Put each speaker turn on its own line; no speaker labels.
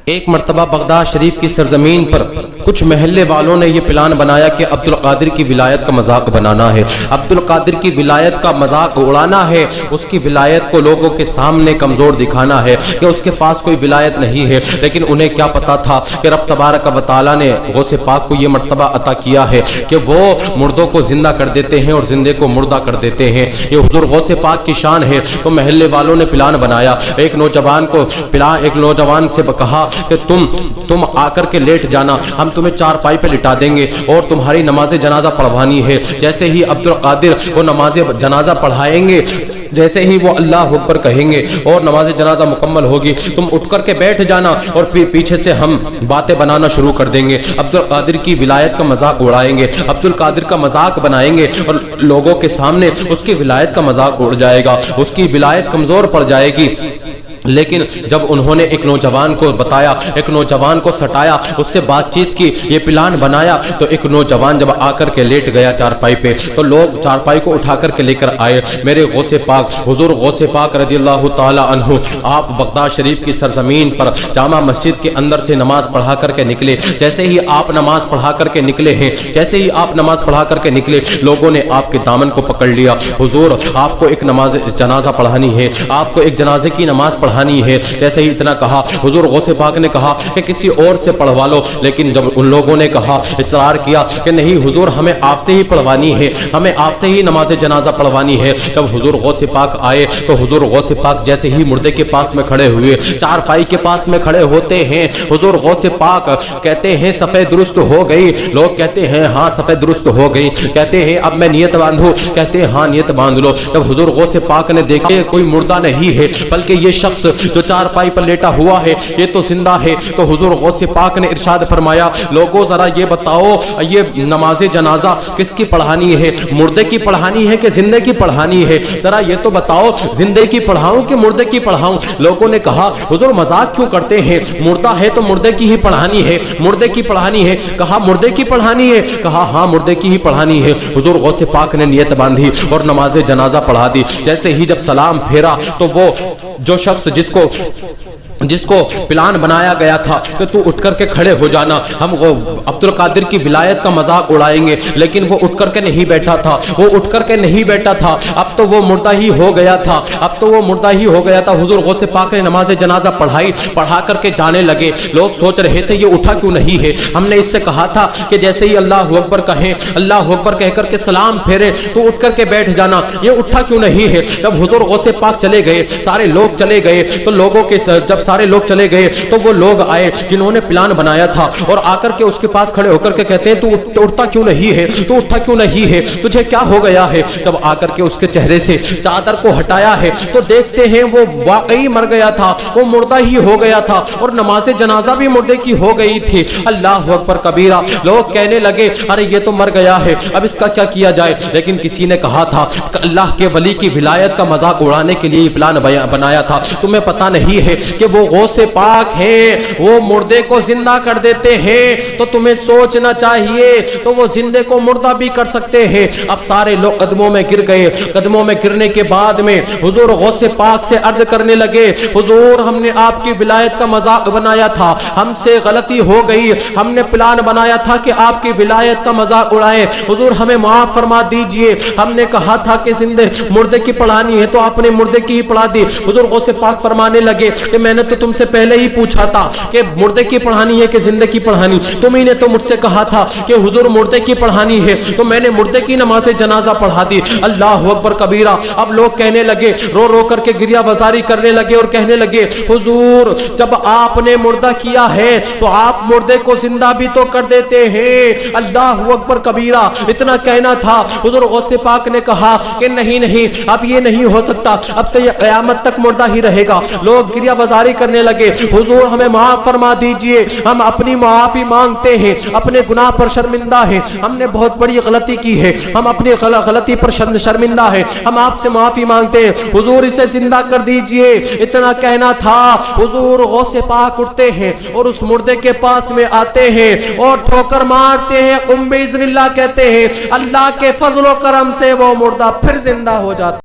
ایک مرتبہ بغداد شریف کی سرزمین پر کچھ محلے والوں نے یہ پلان بنایا کہ عبد القادر کی ولایت کا مذاق بنانا ہے، عبد القادر کی ولایت کا مذاق اڑانا ہے، اس کی ولایت کو لوگوں کے سامنے کمزور دکھانا ہے کہ اس کے پاس کوئی ولایت نہیں ہے۔ لیکن انہیں کیا پتا تھا کہ رب تبارک و تعالیٰ نے غوث پاک کو یہ مرتبہ عطا کیا ہے کہ وہ مردوں کو زندہ کر دیتے ہیں اور زندے کو مردہ کر دیتے ہیں، یہ حضور غوث پاک کی شان ہے۔ تو محلے والوں نے پلان بنایا، ایک نوجوان سے کہا کہ تم آ کر کے لیٹ جانا، ہم تمہیں چارپائی پہ لٹا دیں گے اور تمہاری نماز جنازہ پڑھوانی ہے۔ جیسے ہی عبد القادر وہ نماز جنازہ پڑھائیں گے، جیسے ہی وہ اللہ اکبر کہیں گے اور نماز جنازہ مکمل ہوگی، تم اٹھ کر کے بیٹھ جانا اور پھر پیچھے سے ہم باتیں بنانا شروع کر دیں گے، عبد القادر کی ولایت کا مذاق اڑائیں گے، عبد القادر کا مذاق بنائیں گے اور لوگوں کے سامنے اس کی ولایت کا مذاق اڑ جائے گا، اس کی ولایت کمزور پڑ جائے گی۔ لیکن جب انہوں نے ایک نوجوان کو بتایا، ایک نوجوان کو سٹایا، اس سے بات چیت کی، یہ پلان بنایا، تو ایک نوجوان جب آ کر کے لیٹ گیا چارپائی پہ تو لوگ چارپائی کو اٹھا کر کے لے کر آئے۔ میرے غوث پاک حضور غوث پاک رضی اللہ تعالی عنہ، آپ بغداد شریف کی سرزمین پر جامع مسجد کے اندر سے نماز پڑھا کر کے نکلے۔ جیسے ہی آپ نماز پڑھا کر کے نکلے ہیں، جیسے ہی آپ نماز پڑھا کر کے نکلے، لوگوں نے آپ کے دامن کو پکڑ لیا، حضور آپ کو ایک نماز جنازہ پڑھانی ہے، آپ کو ایک جنازے کی نماز پڑھانی ہے۔ جیسے ہی اتنا کہا، حضور غوث پاک نے کہا کہ کسی اور سے پڑھوا لو، لیکن جب ان لوگوں نے کہا، اصرار کیا کہ نہیں حضور ہمیں آپ سے ہی پڑھوانی ہے، ہمیں آپ سے ہی نماز جنازہ پڑھوانی ہے، جب حضور غوث پاک آئے تو حضور غوث پاک جیسے ہی مردے کے پاس میں کھڑے ہوئے، چارپائی کے پاس میں کھڑے ہوتے ہیں، حضور غوث پاک کہتے ہیں صفحہ درست ہو گئی، لوگ کہتے ہیں ہاں صفحہ درست ہو گئی، کہتے ہیں اب میں نیت باندھوں، کہتے ہیں ہاں نیت باندھ لو۔ جب حضور غوث پاک نے دیکھا کوئی مردہ نہیں ہے بلکہ یہ شخص جو چارپائی پر لیٹا ہوا ہے یہ تو زندہ ہے، تو حضور غوث پاک نے ارشاد فرمایا، لوگوں ذرا یہ بتاؤ یہ نماز جنازہ کس کی پڑھانی ہے، مردے کی پڑھانی ہے کہ زندے کی پڑھانی ہے؟ ذرا یہ تو بتاؤ، زندے کی پڑھاؤں کہ مردے کی پڑھاؤں؟ لوگوں نے کہا حضور مذاق کیوں کرتے ہیں، مردہ ہے تو مردے کی ہی پڑھانی ہے، مردے کی پڑھانی ہے۔ کہا مردے کی پڑھانی ہے؟ کہا ہاں مردے کی ہی پڑھانی ہے۔ حضور غوث پاک نے نیت باندھی اور نماز جنازہ پڑھا دی۔ جیسے ہی جب سلام پھیرا تو وہ جو شخص جس کو پلان بنایا گیا تھا کہ تو اٹھ کر کے کھڑے ہو جانا، ہم عبد القادر کی ولایت کا مذاق اڑائیں گے، لیکن وہ اٹھ کر کے نہیں بیٹھا تھا، وہ اٹھ کر کے نہیں بیٹھا تھا، اب تو وہ مردہ ہی ہو گیا تھا، اب تو وہ مردہ ہی ہو گیا تھا۔ حضور غوث پاک نے نماز جنازہ پڑھا کر کے جانے لگے۔ لوگ سوچ رہے تھے یہ اٹھا کیوں نہیں ہے، ہم نے اس سے کہا تھا کہ جیسے ہی اللہ اکبر کہیں، اللہ اکبر کہہ کر کے سلام پھیرے تو اٹھ کر کے بیٹھ جانا، یہ اٹھا کیوں نہیں ہے؟ جب حضور غوث پاک چلے گئے، سارے لوگ چلے گئے، تو جب سارے لوگ چلے گئے تو وہ لوگ آئے جنہوں نے پلان بنایا تھا اور آ کر کے اس کے پاس کھڑے ہو کر کے کہتے ہیں تو اٹھتا کیوں نہیں ہے، تو اٹھا کیوں نہیں ہے، تجھے کیا ہو گیا ہے؟ جب آ کر کے اس کے چہرے سے چادر کو ہٹایا ہے تو دیکھتے ہیں وہ واقعی مر گیا تھا، وہ مردہ ہی ہو گیا تھا اور نماز جنازہ بھی مردے کی ہو گئی تھی۔ اللہ اکبر کبیرہ۔ لوگ کہنے لگے ارے یہ تو مر گیا ہے، اب اس کا کیا کیا جائے؟ لیکن کسی نے کہا تھا کہ اللہ کے ولی کی ولایت کا مذاق اڑانے کے لیے یہ پلان بنایا تھا، تمہیں پتہ نہیں ہے کہ وہ غوث پاک ہیں، وہ مردے کو زندہ کر دیتے ہیں، تو تمہیں سوچنا چاہیے تو وہ زندے کو مردہ بھی کر سکتے ہیں۔ اب سارے لوگ قدموں میں گر گئے۔ قدموں میں گرنے کے بعد میں حضور غوث پاک سے عرض کرنے لگے، حضور ہم نے آپ کی ولایت کا مذاق بنایا تھا، ہم سے غلطی ہو گئی، ہم نے پلان بنایا تھا کہ آپ کی ولایت کا مذاق اڑائیں، حضور ہمیں معاف فرما دیجئے، ہم نے کہا تھا کہ زندے مردے کی پڑھانی ہے تو آپ نے مردے کی ہی پڑھا دی۔ حضور غوث پاک فرمانے لگے کہ میں نے تو تم سے پہلے ہی پوچھا تھا کہ مردے کی پڑھانی ہے کہ زندے کی پڑھانی، تم ہی نے تو مجھ سے کہا تھا کہ حضور مردے کی پڑھانی ہے، تو میں نے مردے کی نماز جنازہ پڑھا دی۔ اللہ اکبر کبیرہ۔ اب لوگ کہنے لگے، رو رو کر کے گریہ بازاری کرنے لگے اور کہنے لگے، حضور جب آپ نے مردہ کیا ہے تو آپ مردے کو زندہ بھی تو کر دیتے ہیں۔ اللہ اکبر کبیرہ۔ اتنا کہنا تھا، حضور غوث پاک نے کہا کہ نہیں اب یہ نہیں ہو سکتا، اب تو یہ قیامت تک مردہ ہی رہے گا۔ لوگ گریہ بازاری کرنے لگے، حضور ہمیں معاف فرما دیجئے، ہم اپنی معافی مانگتے ہیں، اپنے گناہ پر شرمندہ ہیں، ہم نے بہت بڑی غلطی کی ہے، ہم اپنی غلطی پر شرمندہ ہیں، ہم آپ سے معافی مانگتے ہیں، حضور اسے زندہ کر دیجئے۔ اتنا کہنا تھا، حضور غوث پاک اٹھتے ہیں اور اس مردے کے پاس میں آتے ہیں اور ٹھوکر مارتے ہیں، قم بإذن اللہ کہتے ہیں، اللہ کے فضل و کرم سے وہ مردہ پھر زندہ ہو جاتا